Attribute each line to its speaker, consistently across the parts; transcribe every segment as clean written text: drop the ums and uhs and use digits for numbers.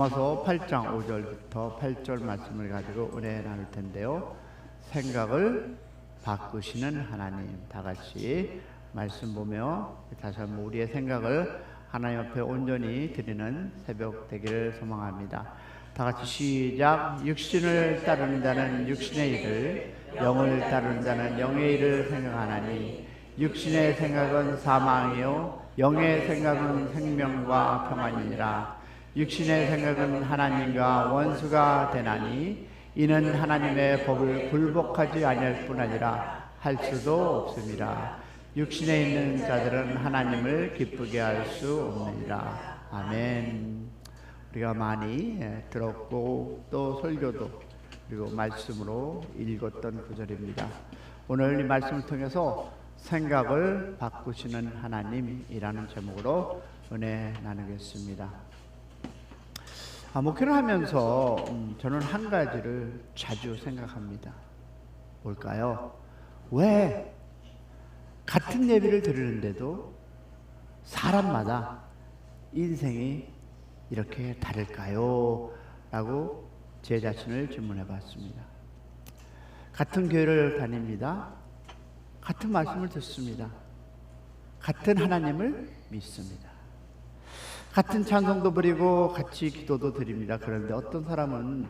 Speaker 1: 로마서 8장 5절부터 8절 말씀을 가지고 은혜 나눌 텐데요. 생각을 바꾸시는 하나님, 다 같이 말씀 보며 다시 한번 우리의 생각을 하나님 앞에 온전히 드리는 새벽 되기를 소망합니다. 다 같이 시작. 육신을 따르는 자는 육신의 일을, 영을 따르는 자는 영의 일을 생각하나니 육신의 생각은 사망이요 영의 생각은 생명과 평안이니라. 육신의 생각은 하나님과 원수가 되나니 이는 하나님의 법을 굴복하지 아니할 뿐 아니라 할 수도 없습니다. 육신에 있는 자들은 하나님을 기쁘게 할 수 없느니라. 아멘. 우리가 많이 들었고 또 설교도 그리고 말씀으로 읽었던 구절입니다. 오늘 이 말씀을 통해서 생각을 바꾸시는 하나님이라는 제목으로 은혜 나누겠습니다. 목회를 하면서 저는 한 가지를 자주 생각합니다. 뭘까요? 왜 같은 예배를 드리는데도 사람마다 인생이 이렇게 다를까요? 라고 제 자신을 질문해 봤습니다. 같은 교회를 다닙니다. 같은 말씀을 듣습니다. 같은 하나님을 믿습니다. 같은 찬송도 부리고 같이 기도도 드립니다. 그런데 어떤 사람은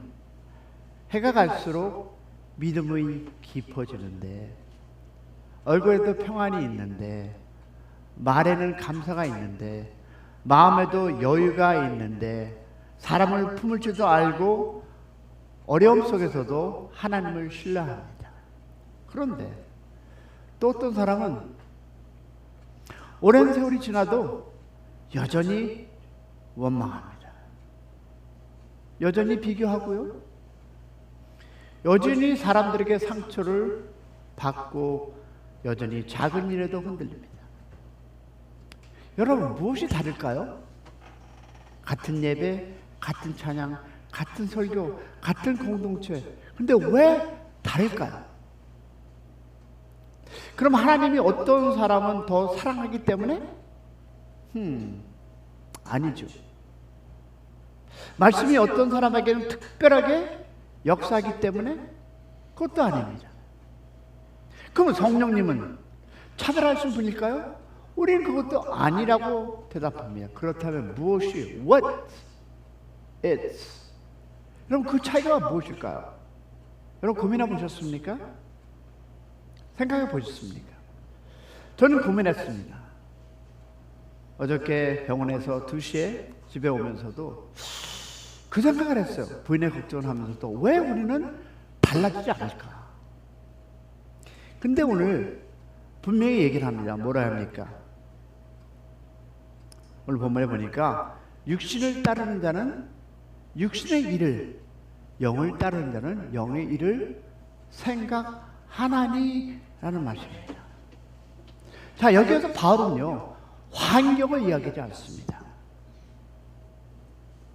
Speaker 1: 해가 갈수록 믿음이 깊어지는데 얼굴에도 평안이 있는데 말에는 감사가 있는데 마음에도 여유가 있는데 사람을 품을 줄도 알고 어려움 속에서도 하나님을 신뢰합니다. 그런데 또 어떤 사람은 오랜 세월이 지나도 여전히 원망합니다. 여전히 비교하고요. 여전히 사람들에게 상처를 받고 여전히 작은 일에도 흔들립니다. 여러분, 무엇이 다를까요? 같은 예배, 같은 찬양, 같은 설교, 같은 공동체. 근데 왜 다를까요? 그럼 하나님이 어떤 사람은 더 사랑하기 때문에? 아니죠. 말씀이 어떤 사람에게는 특별하게 역사하기 때문에? 그것도 아닙니다. 그러면 성령님은 차별하신 분일까요? 우리는 그것도 아니라고 대답합니다. 그렇다면 무엇이 what is? 여러분, 그 차이가 무엇일까요? 여러분, 고민해 보셨습니까? 생각해 보셨습니까? 저는 고민했습니다. 어저께 병원에서 2시에 집에 오면서도 그 생각을 했어요. 부인의 걱정을 하면서도 왜 우리는 달라지지 않을까? 근데 오늘 분명히 얘기를 합니다. 뭐라 합니까? 오늘 본문에 보니까 육신을 따르는 자는 육신의 일을, 영을 따르는 자는 영의 일을 생각하나니 라는 말씀입니다. 자, 여기에서 바울은요, 환경을 이야기하지 않습니다.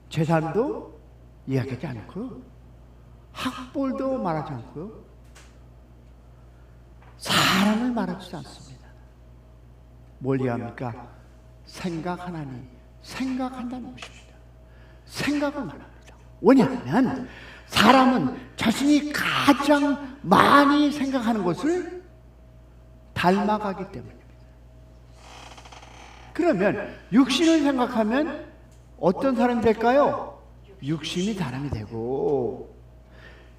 Speaker 1: 재산도 이야기하지 않고요. 학벌도 말하지 않고요. 사람을 말하지 않습니다. 뭘 이야기합니까? 생각하나니, 생각한다는 것입니다. 생각을 말합니다. 왜냐하면 사람은 자신이 가장 많이 생각하는 것을 닮아가기 때문입니다. 그러면 육신을 생각하면 어떤 사람이 될까요? 육신이 사람이 되고,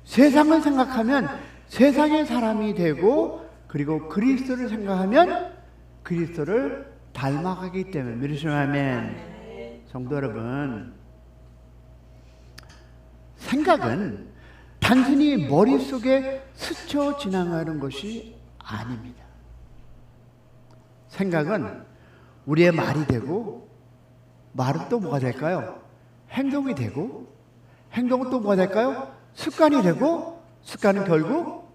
Speaker 1: 세상을 생각하면 세상의 사람이 되고, 그리고 그리스도를 생각하면 그리스도를 닮아가기 때문에. 믿으시면 아멘. 성도 여러분, 생각은 단순히 머릿속에 스쳐 지나가는 것이 아닙니다. 생각은 우리의 말이 되고, 말은 또 뭐가 될까요? 행동이 되고, 행동은 또 뭐가 될까요? 습관이 되고, 습관은 결국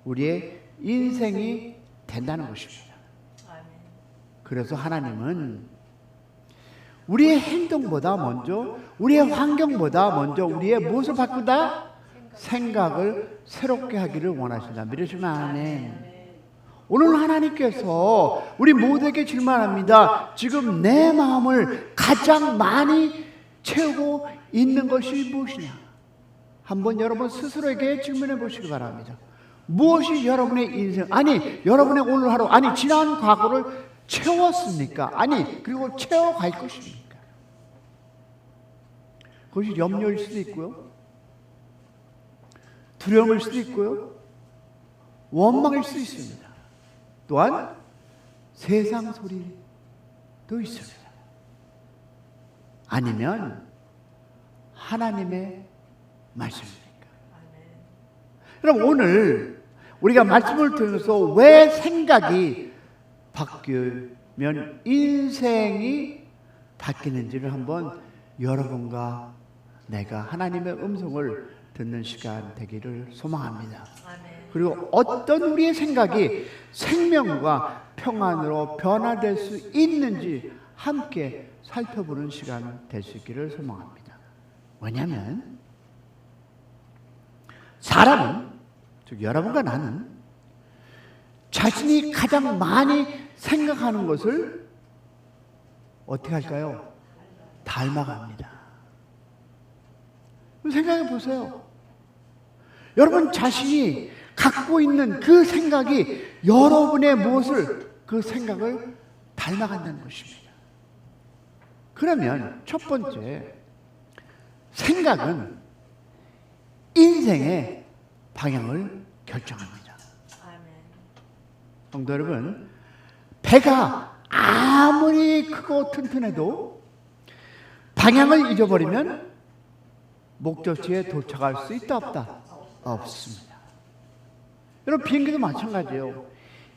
Speaker 1: 우리의 인생이 된다는 것입니다. 그래서 하나님은 우리의 행동보다 먼저, 우리의 환경보다 먼저 우리의 무엇을 바꾸다? 생각을 새롭게 하기를 원하신다. 믿으시면 아멘. 오늘 하나님께서 우리 모두에게 질문합니다. 지금 내 마음을 가장 많이 채우고 있는 것이 무엇이냐? 한번 여러분 스스로에게 질문해 보시기 바랍니다. 무엇이 여러분의 인생, 아니 여러분의 오늘 하루, 아니 지난 과거를 채웠습니까? 아니 그리고 채워갈 것입니까? 그것이 염려일 수도 있고요, 두려움일 수도 있고요, 원망일 수도 있습니다. 또한 세상 소리도 있습니다. 아니면 하나님의 말씀입니까? 그럼 오늘 우리가 말씀을 통해서 왜 생각이 바뀌면 인생이 바뀌는지를 한번 여러분과 내가 하나님의 음성을 듣는 시간 되기를 소망합니다. 그리고 어떤 우리의 생각이 생명과 평안으로 변화될 수 있는지 함께 살펴보는 시간 될 수 있기를 소망합니다. 왜냐하면 사람은, 즉 여러분과 나는 자신이 가장 많이 생각하는 것을 어떻게 할까요? 닮아갑니다. 생각해 보세요. 여러분 자신이 갖고 있는 그 생각이 여러분의 무엇을, 그 생각을 닮아간다는 것입니다. 그러면 첫 번째, 생각은 인생의 방향을 결정합니다. 성도 여러분, 배가 아무리 크고 튼튼해도 방향을 잊어버리면 목적지에 도착할 수 있다 없다? 없습니다. 여러분 비행기도 마찬가지예요.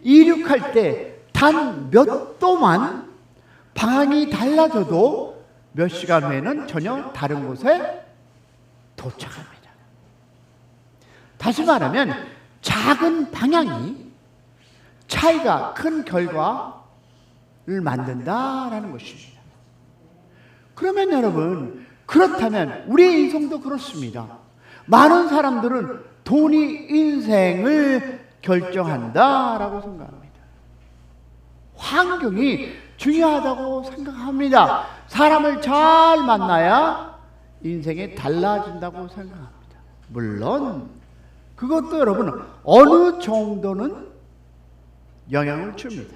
Speaker 1: 이륙할 때 단 몇 도만 방향이 달라져도 몇 시간 후에는 전혀 다른 곳에 도착합니다. 다시 말하면 작은 방향이 차이가 큰 결과를 만든다라는 것입니다. 그러면 여러분, 그렇다면 우리의 인생도 그렇습니다. 많은 사람들은 돈이 인생을 결정한다라고 생각합니다. 환경이 중요하다고 생각합니다. 사람을 잘 만나야 인생이 달라진다고 생각합니다. 물론 그것도 여러분 어느 정도는 영향을 줍니다.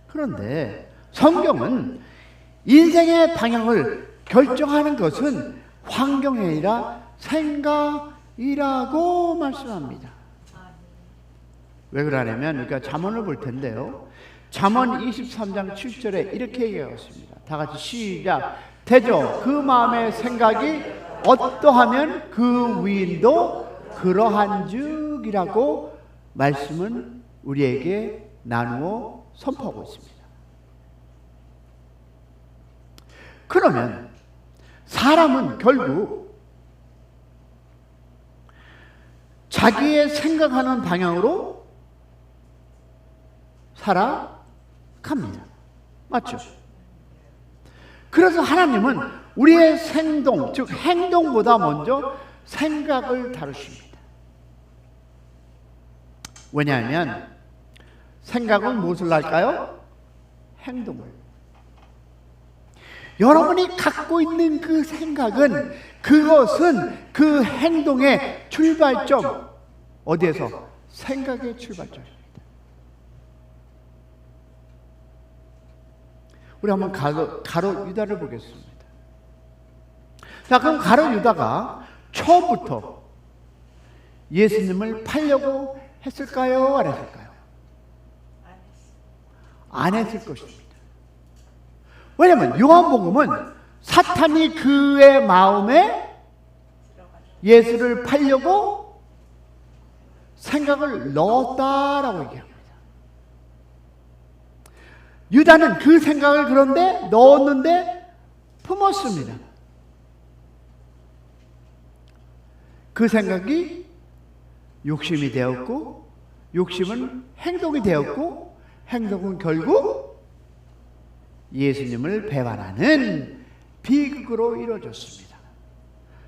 Speaker 1: 그런데 성경은 인생의 방향을 결정하는 것은 환경이 아니라 생각이라고 말씀합니다. 왜 그러냐면, 그러니까 잠언을 볼 텐데요, 잠언 23장 7절에 이렇게 얘기하고 있습니다. 다 같이 시작. 대저 그 마음의 생각이 어떠하면 그 위인도 그러한즉이라고 말씀은 우리에게 나누어 선포하고 있습니다. 그러면 사람은 결국 자기의 생각하는 방향으로 살아갑니다. 맞죠? 그래서 하나님은 우리의 생동, 즉 행동보다 먼저 생각을 다루십니다. 왜냐하면 생각은 무엇을 할까요? 행동을. 여러분이 갖고 있는 그 생각은, 그것은 그 행동의 출발점, 어디에서? 생각의 출발점입니다. 우리 한번 가룟 유다를 보겠습니다. 자, 그럼 가룟 유다가 처음부터 예수님을 팔려고 했을까요? 안 했을까요? 안 했을 것입니다. 왜냐하면 요한복음은 사탄이 그의 마음에 예수를 팔려고 생각을 넣었다라고 얘기합니다. 유다는 그 생각을 그런데 넣었는데 품었습니다. 그 생각이 욕심이 되었고, 욕심은 행동이 되었고, 행동은 결국 예수님을 배반하는 비극으로 이루어졌습니다.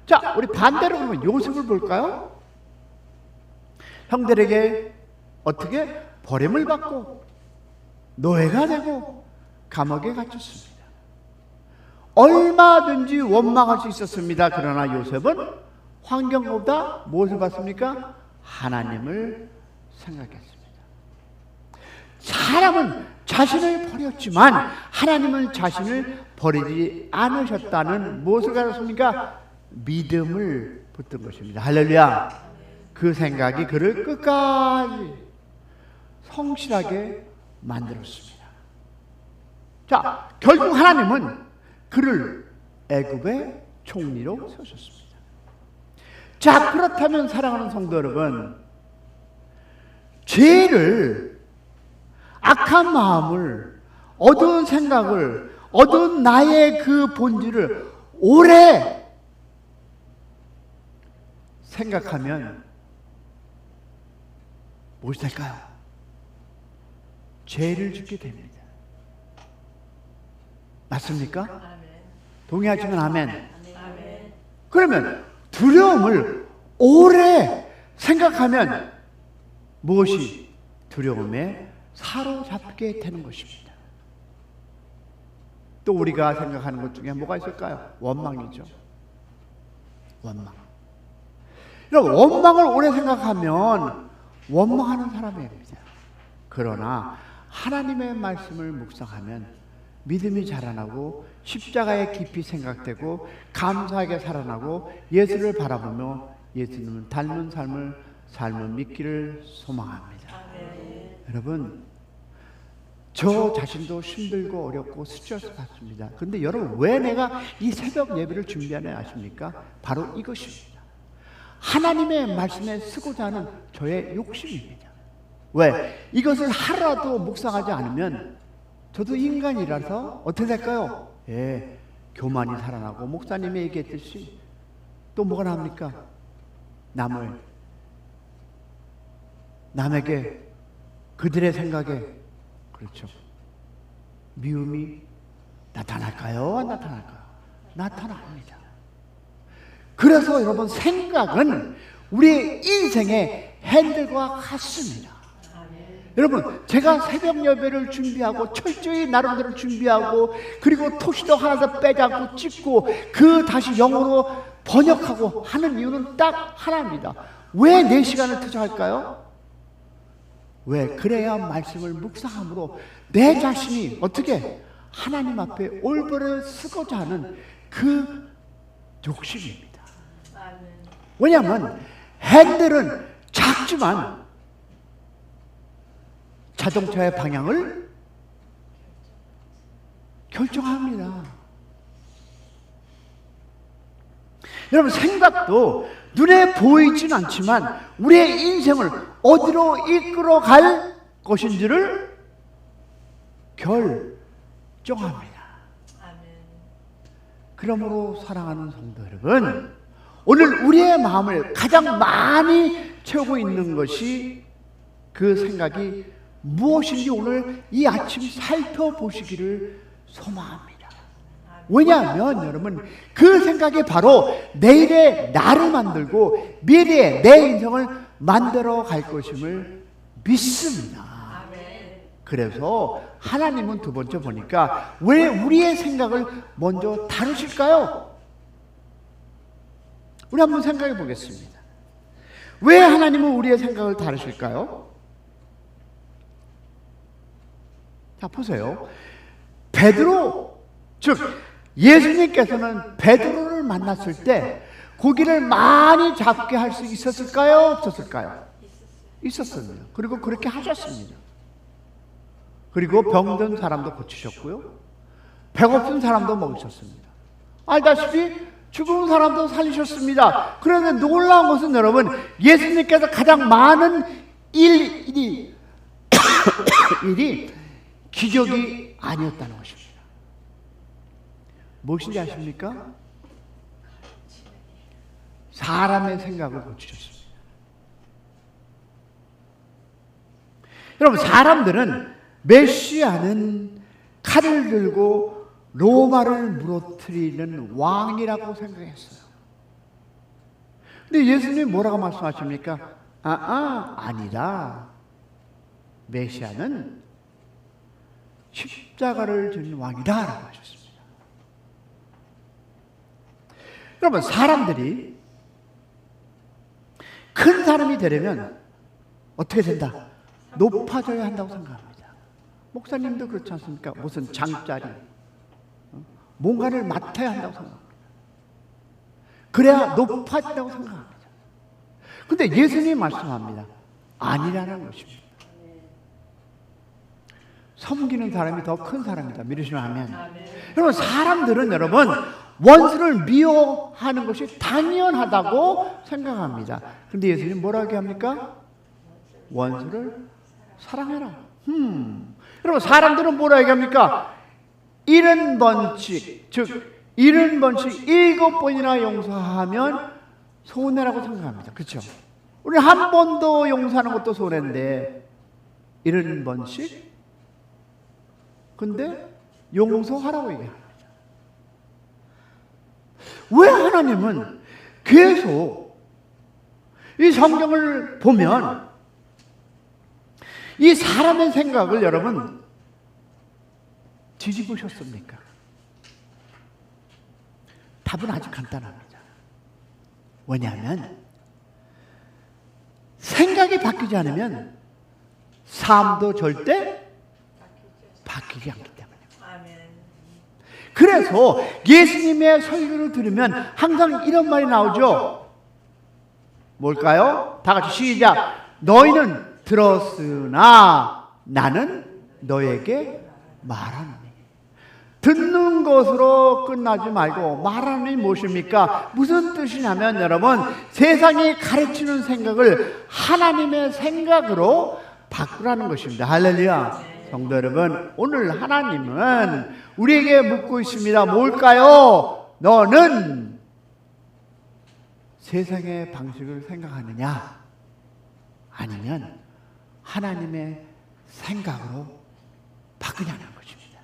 Speaker 1: 자, 우리 반대로 보면 요셉을 볼까요? 형들에게 어떻게 버림을 받고 노예가 되고 감옥에 갇혔습니다. 얼마든지 원망할 수 있었습니다. 그러나 요셉은 환경보다 무엇을 봤습니까? 하나님을 생각했습니다. 사람은 자신을 버렸지만 하나님은 자신을 버리지 않으셨다는 무엇을 가졌습니까? 믿음을 붙든 것입니다. 할렐루야. 그 생각이 그를 끝까지 성실하게 만들었습니다. 자, 결국 하나님은 그를 애굽의 총리로 세우셨습니다. 자, 그렇다면 사랑하는 성도 여러분, 죄를, 악한 마음을, 어두운 생각을, 어두운 나의 그 본질을 오래 생각하면 무엇이 될까요? 죄를 짓게 됩니다. 맞습니까? 동의하시면 아멘. 그러면 두려움을 오래 생각하면 무엇이 두려움에 사로잡게 되는 것입니다. 또 우리가 생각하는 것 중에 뭐가 있을까요? 원망이죠. 원망. 원망을 오래 생각하면 원망하는 사람입니다. 그러나 하나님의 말씀을 묵상하면 믿음이 자라나고 십자가에 깊이 생각되고 감사하게 살아나고 예수를 바라보며 예수님을 닮은 삶을 믿기를 소망합니다. 여러분, 저 자신도 힘들고 어렵고 스트레스 받습니다. 그런데 여러분, 왜 내가 이 새벽 예배를 준비하냐 아십니까? 바로 이것입니다. 하나님의 말씀에 쓰고자 하는 저의 욕심입니다. 왜? 이것을 하루라도 묵상하지 않으면 저도 인간이라서 어떻게 될까요? 예, 교만이 살아나고 목사님이 얘기했듯이 또 뭐가 납니까? 남에게 그들의 생각에 그렇죠. 미움이 나타날까요? 안 나타날까요? 나타납니다. 그래서 여러분, 생각은 우리의 인생의 핸들과 같습니다. 여러분, 제가 새벽 예배를 준비하고 철저히 나름대로 준비하고 그리고 토시도 하나도 빼지 않고 찍고 그 다시 영어로 번역하고 하는 이유는 딱 하나입니다. 왜 내 시간을 투자할까요? 왜? 그래야 말씀을 묵상함으로 내 자신이 어떻게 하나님 앞에 올바로 쓰고자 하는 그 욕심입니다. 왜냐하면 핸들은 작지만 자동차의 방향을 결정합니다. 여러분, 생각도 눈에 보이진 않지만 우리의 인생을 어디로 이끌어 갈 것인지를 결정합니다. 그러므로 사랑하는 성도 여러분, 오늘 우리의 마음을 가장 많이 채우고 있는 것이 그 생각이 무엇인지 오늘 이 아침 살펴보시기를 소망합니다. 왜냐하면 여러분, 그 생각이 바로 내일의 나를 만들고 미래의 내 인생을 만들어 갈 것임을 믿습니다. 그래서 하나님은 두 번째 보니까 왜 우리의 생각을 먼저 다루실까요? 우리 한번 생각해 보겠습니다. 왜 하나님은 우리의 생각을 다루실까요? 자, 보세요. 베드로, 즉 예수님께서는 베드로를 만났을 때 고기를 많이 잡게 할 수 있었을까요? 없었을까요? 있었습니다. 그리고 그렇게 하셨습니다. 그리고 병든 사람도 고치셨고요, 배고픈 사람도 먹이셨습니다. 알다시피 죽은 사람도 살리셨습니다. 그런데 놀라운 것은 여러분, 예수님께서 가장 많은 일이 기적이 아니었다는 것입니다. 무엇인지 아십니까? 사람의 생각을 고치셨습니다. 여러분, 사람들은 메시아는 칼을 들고 로마를 무너뜨리는 왕이라고 생각했어요. 근데 예수님이 뭐라고 말씀하십니까? 아니다. 메시아는 십자가를 지는 왕이다 라고 하셨습니다. 여러분, 사람들이 큰 사람이 되려면 어떻게 된다? 높아져야 한다고 생각합니다. 목사님도 그렇지 않습니까? 무슨 장자리, 뭔가를 맡아야 한다고 생각합니다. 그래야 높아진다고 생각합니다. 근데 예수님이 말씀합니다. 아니라는 것입니다. 섬기는 사람이 더 큰 사람이다. 믿으시면 아멘. 여러분, 사람들은 여러분 원수를 미워하는 것이 당연하다고 생각합니다. 근데 예수님 뭐라고 합니까? 원수를 사랑해라. 여러분, 사람들은 뭐라고 합니까? 70번씩, 즉 70번씩 7번이나 용서하면 손해라고 생각합니다. 그렇죠? 우리 한 번도 용서하는 것도 손해인데 70번씩? 근데 용서하라고 얘기합니다. 왜 하나님은 계속 이 성경을 보면 이 사람의 생각을 여러분 뒤집으셨습니까? 답은 아주 간단합니다. 왜냐하면 생각이 바뀌지 않으면 삶도 절대 바뀌지 않기 때문입니다. 그래서 예수님의 설교를 들으면 항상 이런 말이 나오죠. 뭘까요? 다 같이 시작. 너희는 들었으나 나는 너에게 말하노니. 듣는 것으로 끝나지 말고 말하는 무엇입니까? 무슨 뜻이냐면 여러분, 세상이 가르치는 생각을 하나님의 생각으로 바꾸라는 것입니다. 할렐루야. 성도 여러분, 오늘 하나님은 우리에게 묻고 있습니다. 뭘까요? 너는 세상의 방식을 생각하느냐? 아니면 하나님의 생각으로 바꾸냐는 것입니다.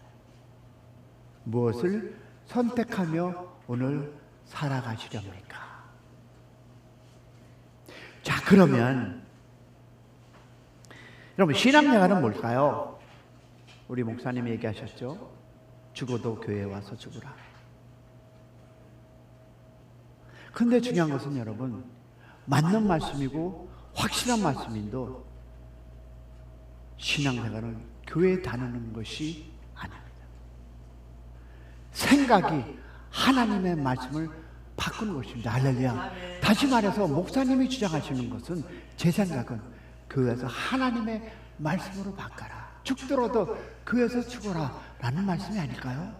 Speaker 1: 무엇을 선택하며 오늘 살아가시렵니까? 자, 그러면 여러분, 신앙생활은 뭘까요? 우리 목사님이 얘기하셨죠? 죽어도 교회에 와서 죽으라. 근데 중요한 것은 여러분, 맞는 말씀이고 확실한 말씀인도 신앙생활은 교회에 다니는 것이 아닙니다. 생각이 하나님의 말씀을 바꾸는 것입니다. 할렐루야. 다시 말해서 목사님이 주장하시는 것은, 제 생각은 교회에서 하나님의 말씀으로 바꿔라. 죽더라도 교회에서 죽어라 라는 말씀이 아닐까요?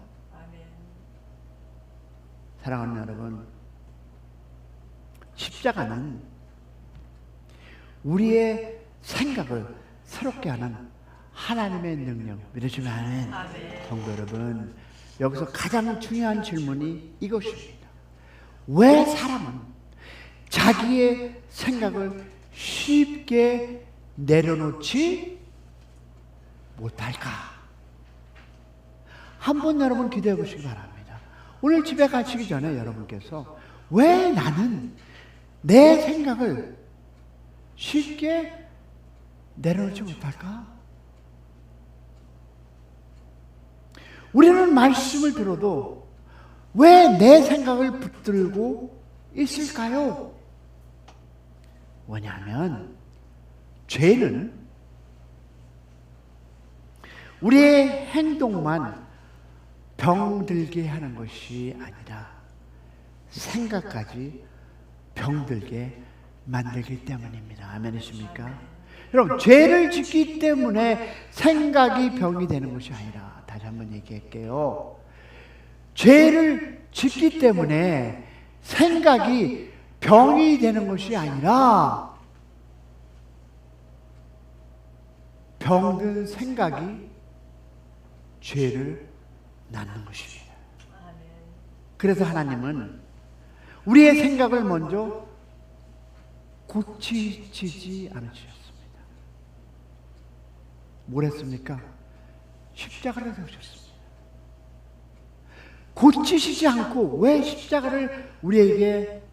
Speaker 1: 사랑하는 여러분, 십자가는 우리의 생각을 새롭게 하는 하나님의 능력, 믿으시면 아멘. 성도 여러분, 여기서 가장 중요한 질문이 이것입니다. 왜 사람은 자기의 생각을 쉽게 내려놓지 못할까? 한번 여러분 기도해 보시기 바랍니다. 오늘 집에 가시기 전에 여러분께서 왜 나는 내 생각을 쉽게 내려놓지 못할까? 우리는 말씀을 들어도 왜 내 생각을 붙들고 있을까요? 왜냐하면 죄는 우리의 행동만 병들게 하는 것이 아니라 생각까지 병들게 만들기 때문입니다. 아멘이십니까? 여러분, 죄를 짓기 때문에 생각이 병이 되는 것이 아니라, 다시 한번 얘기할게요. 죄를 짓기 때문에 생각이 병이 되는 것이 아니라 병든 생각이 죄를 낳는 것입니다. 그래서 하나님은 우리의 생각을 먼저 고치지 않으셨습니다. 뭘 했습니까? 십자가를 세우셨습니다. 고치시지 않고 왜 십자가를 우리에게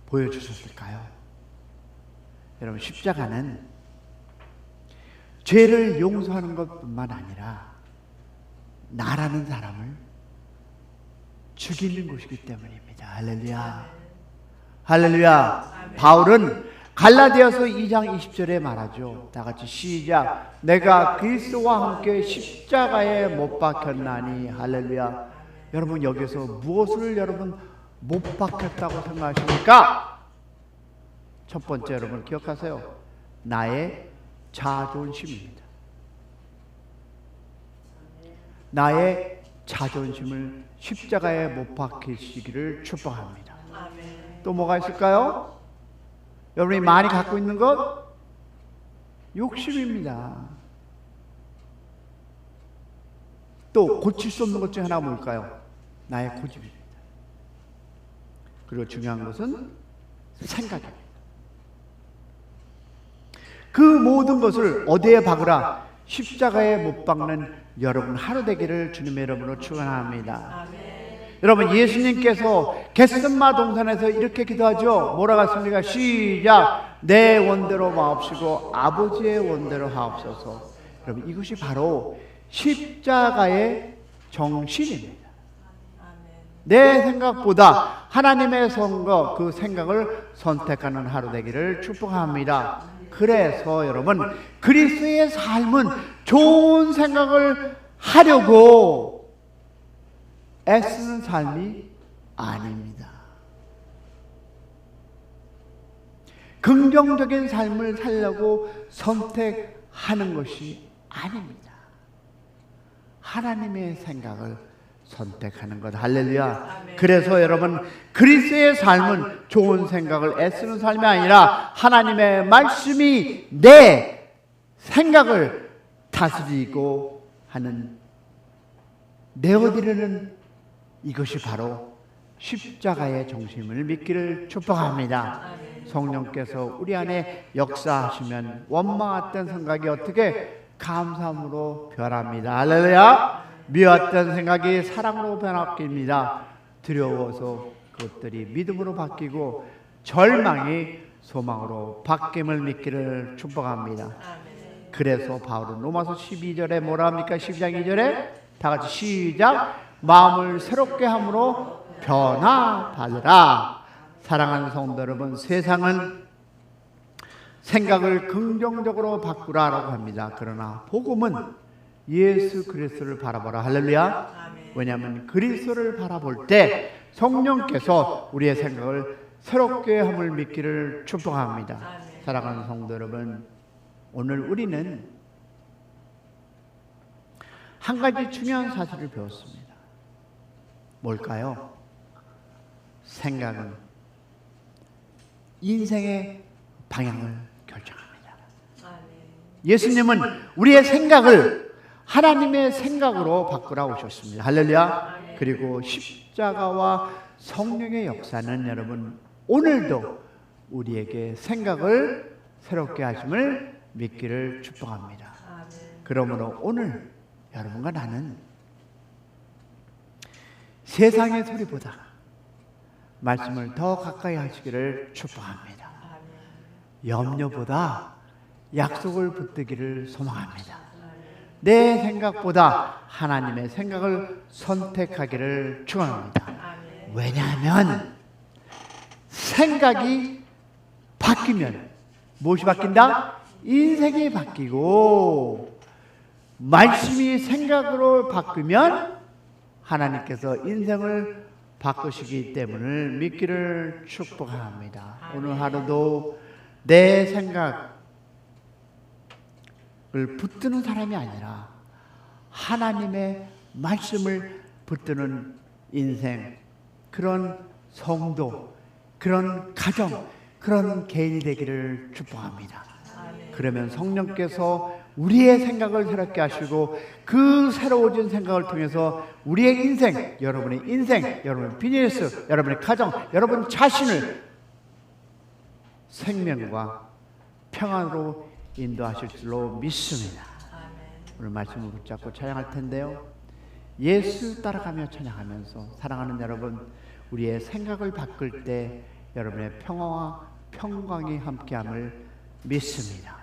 Speaker 1: 보여주셨을까요? 여러분, 십자가는 죄를 용서하는 것뿐만 아니라 나라는 사람을 죽이는 곳이기 때문입니다. 할렐루야. 할렐루야. 바울은 갈라디아서 2장 20절에 말하죠. 다 같이 시작. 내가 그리스도와 함께 십자가에 못 박혔나니. 할렐루야. 여러분 여기서 무엇을 여러분 못 박혔다고 생각하십니까? 첫 번째 여러분 기억하세요. 나의 자존심입니다. 나의 자존심을 십자가에 못 박히시기를 축복합니다. 또 뭐가 있을까요? 여러분이 많이 갖고 있는 것? 욕심입니다. 또 고칠 수 없는 것 중 하나가 뭘까요? 나의 고집입니다. 그리고 중요한 것은 생각입니다. 그 모든 것을 어디에 박으라? 십자가에 못 박는 여러분 하루 되기를 주님의 이름으로 축원합니다. 여러분 예수님께서 겟세마네 동산에서 이렇게 기도하죠. 뭐라고 했습니까? 시작. 내 원대로 마옵시고 아버지의 원대로 하옵소서. 여러분 이것이 바로 십자가의 정신입니다. 내 생각보다 하나님의 선거 그 생각을 선택하는 하루 되기를 축복합니다. 그래서 여러분 그리스도의 삶은 좋은 생각을 하려고 애쓰는 삶이 아닙니다. 긍정적인 삶을 살려고 선택하는 것이 아닙니다. 하나님의 생각을 선택하는 것. 할렐루야. 그래서 여러분 그리스도의 삶은 좋은 생각을 애쓰는 삶이 아니라 하나님의 말씀이 내 생각을 다스리고 하는 내어드리는 이것이 바로 십자가의 정신을 믿기를 축복합니다. 성령께서 우리 안에 역사하시면 원망했던 생각이 어떻게 감사함으로 변합니다. 할렐루야. 미웠던 생각이 사랑으로 변합니다. 두려워서 그것들이 믿음으로 바뀌고 절망이 소망으로 바뀜을 믿기를 축복합니다. 그래서 바울은 로마서 12절에 뭐라 합니까? 12장 2절에 다 같이 시작. 마음을 새롭게 함으로 변화받으라. 사랑하는 성도 여러분, 세상은 생각을 긍정적으로 바꾸라라고 합니다. 그러나 복음은 예수 그리스도를 바라보라. 할렐루야. 왜냐하면 그리스도를 바라볼 때 성령께서 우리의 생각을 새롭게 함을 믿기를 축복합니다. 사랑하는 성도 여러분, 오늘 우리는 한 가지 중요한 사실을 배웠습니다. 뭘까요? 생각은 인생의 방향을 결정합니다. 예수님은 우리의 생각을 하나님의 생각으로 바꾸라 오셨습니다. 할렐루야. 그리고 십자가와 성령의 역사는 여러분 오늘도 우리에게 생각을 새롭게 하심을 믿기를 축복합니다. 그러므로 오늘 여러분과 나는 세상의 소리보다 말씀을 더 가까이 하시기를 축복합니다. 염려보다 약속을 붙들기를 소망합니다. 내 생각보다 하나님의 생각을 선택하기를 축원합니다. 왜냐하면 생각이 바뀌면 무엇이 바뀐다? 인생이 바뀌고 말씀이 생각으로 바뀌면 하나님께서 인생을 바꾸시기 때문을 믿기를 축복합니다. 오늘 하루도 내 생각을 붙드는 사람이 아니라 하나님의 말씀을 붙드는 인생, 그런 성도, 그런 가정, 그런 개인이 되기를 축복합니다. 그러면 성령께서 우리의 생각을 새롭게 하시고 그 새로워진 생각을 통해서 우리의 인생, 여러분의 인생, 여러분의 비즈니스, 여러분의 가정, 여러분 자신을 생명과 평안으로 인도하실 줄로 믿습니다. 오늘 말씀을 붙잡고 찬양할 텐데요. 예수 따라가며 찬양하면서 사랑하는 여러분, 우리의 생각을 바꿀 때 여러분의 평화와 평강이 함께함을 믿습니다.